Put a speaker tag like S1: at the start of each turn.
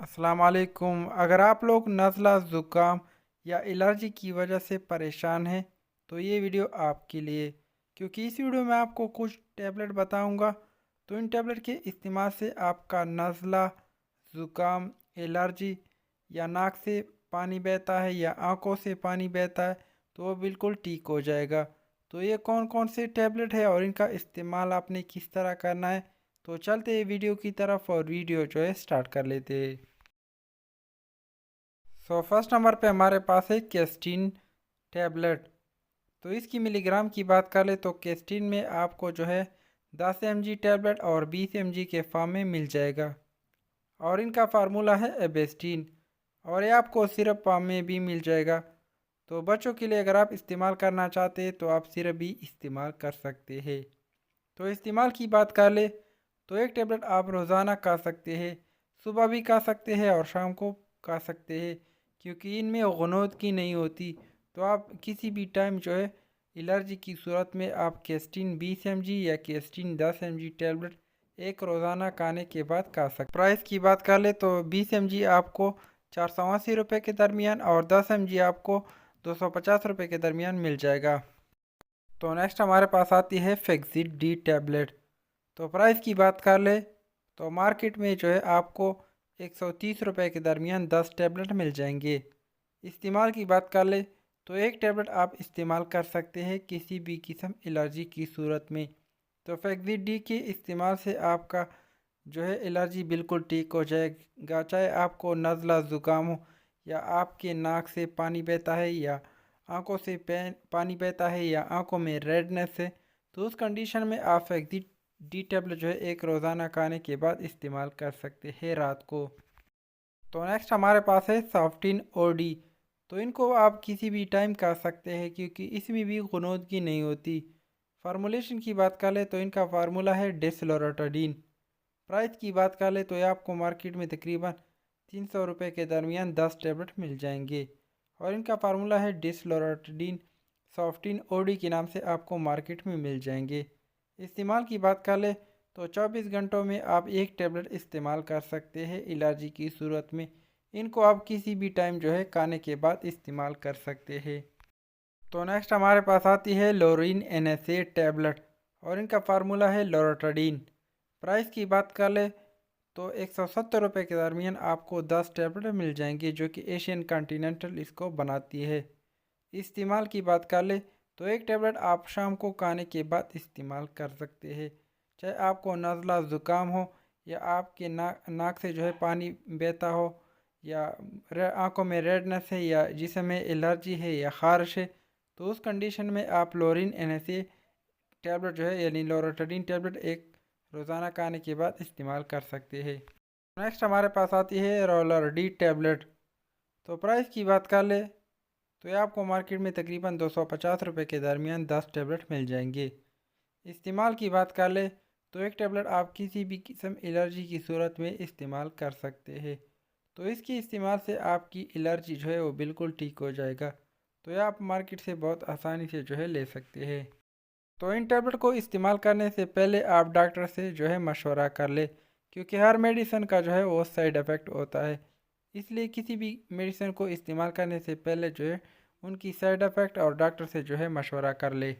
S1: अस्सलाम वालेकुम। अगर आप लोग नज़ला ज़ुकाम या एलर्जी की वजह से परेशान हैं तो ये वीडियो आपके लिए, क्योंकि इस वीडियो में आपको कुछ टैबलेट बताऊंगा। तो इन टैबलेट के इस्तेमाल से आपका नज़ला ज़ुकाम, एलर्जी या नाक से पानी बहता है या आंखों से पानी बहता है तो वो बिल्कुल ठीक हो जाएगा। तो ये कौन कौन से टैबलेट है और इनका इस्तेमाल आपने किस तरह करना है, तो चलते हैं वीडियो की तरफ और वीडियो जो है स्टार्ट कर लेते हैं। फर्स्ट नंबर पे हमारे पास है केस्टीन टैबलेट। तो इसकी मिलीग्राम की बात कर ले तो केस्टीन में आपको जो है 10 mg टैबलेट और 20 mg के फॉर्म में मिल जाएगा। और इनका फार्मूला है एबेस्टीन, और ये आपको सिरप फॉर्म में भी मिल जाएगा। तो बच्चों के लिए अगर आप इस्तेमाल करना चाहते हैं तो आप सिरप भी इस्तेमाल कर सकते हैं। तो इस्तेमाल की बात कर ले तो एक टैबलेट आप रोज़ाना खा सकते हैं, सुबह भी खा सकते हैं और शाम को खा सकते हैं, क्योंकि इनमें गनोद की नहीं होती। तो आप किसी भी टाइम जो है एलर्जी की सूरत में आप केस्टीन 20 mg या केस्टीन 10 mg टैबलेट एक रोज़ाना खाने के बाद खा सकते। प्राइस की बात कर ले तो 20 mg आपको 480 रुपये के दरमियान और 10 mg आपको 250 रुपये के दरमियान मिल जाएगा। तो नेक्स्ट हमारे पास आती है फेक्सिड डी टैबलेट। तो प्राइस की बात कर ले तो मार्केट में जो है आपको 130 रुपये के दरमियान 10 टैबलेट मिल जाएंगे। इस्तेमाल की बात कर ले तो एक टैबलेट आप इस्तेमाल कर सकते हैं किसी भी किस्म एलर्जी की सूरत में। तो फेक्सिड डी के इस्तेमाल से आपका जो है एलर्जी बिल्कुल ठीक हो जाएगा, चाहे आपको नज़ला ज़ुकाम हो या आपके नाक से पानी बहता है या आंखों से पानी बहता है या आंखों में रेडनेस है। तो उस कंडीशन में आप फेक्सिड डी टैबलेट जो है एक रोज़ाना खाने के बाद इस्तेमाल कर सकते हैं रात को। तो नेक्स्ट हमारे पास है सॉफ्टिन ओडी। तो इनको आप किसी भी टाइम खा सकते हैं क्योंकि इसमें भी गुनोदगी नहीं होती। फार्मूलेशन की बात कर ले तो इनका फार्मूला है डेसलोराटाडीन। प्राइस की बात कर ले तो ये आपको मार्केट में तकरीबन 300 रुपये के दरमियान 10 टैबलेट मिल जाएंगे। और इनका फार्मूला है डिसलोराटाडीन सॉफ्टिन ओडी के नाम से आपको मार्केट में मिल जाएंगे। इस्तेमाल की बात कर ले तो 24 घंटों में आप एक टैबलेट इस्तेमाल कर सकते हैं एलर्जी की सूरत में। इनको आप किसी भी टाइम जो है खाने के बाद इस्तेमाल कर सकते हैं। तो नेक्स्ट हमारे पास आती है लोरिन NSA टैबलेट, और इनका फार्मूला है लोराटाडीन। प्राइस की बात कर ले तो 170 रुपये के दरमियान आपको 10 टैबलेट मिल जाएंगे, जो कि एशियन कॉन्टिनेंटल इसको बनाती है। इस्तेमाल की बात कर ले तो एक टैबलेट आप शाम को खाने के बाद इस्तेमाल कर सकते हैं, चाहे आपको नज़ला ज़ुकाम हो या आपके नाक से जो है पानी बहता हो या आंखों में रेडनेस है या जिस्म में एलर्जी है या खारिश है। तो उस कंडीशन में आप लोरिन NSA टैबलेट जो है यानी लोराटाडीन टैबलेट एक रोज़ाना खाने के बाद इस्तेमाल कर सकते हैं। नेक्स्ट हमारे पास आती है रोलर डी टैबलेट। तो प्राइस की बात कर ले तो ये आपको मार्केट में तकरीबन 250 रुपये के दरमियान 10 टैबलेट मिल जाएंगे। इस्तेमाल की बात कर ले तो एक टैबलेट आप किसी भी किस्म एलर्जी की सूरत में इस्तेमाल कर सकते हैं। तो इसके इस्तेमाल से आपकी एलर्जी जो है वो बिल्कुल ठीक हो जाएगा। तो ये आप मार्केट से बहुत आसानी से जो है ले सकते हैं। तो इन टैबलेट को इस्तेमाल करने से पहले आप डॉक्टर से जो है मशवरा कर ले, क्योंकि हर मेडिसिन का जो है वो साइड इफ़ेक्ट होता है। इसलिए किसी भी मेडिसिन को इस्तेमाल करने से पहले जो है उनकी साइड इफ़ेक्ट और डॉक्टर से जो है मशवरा कर ले।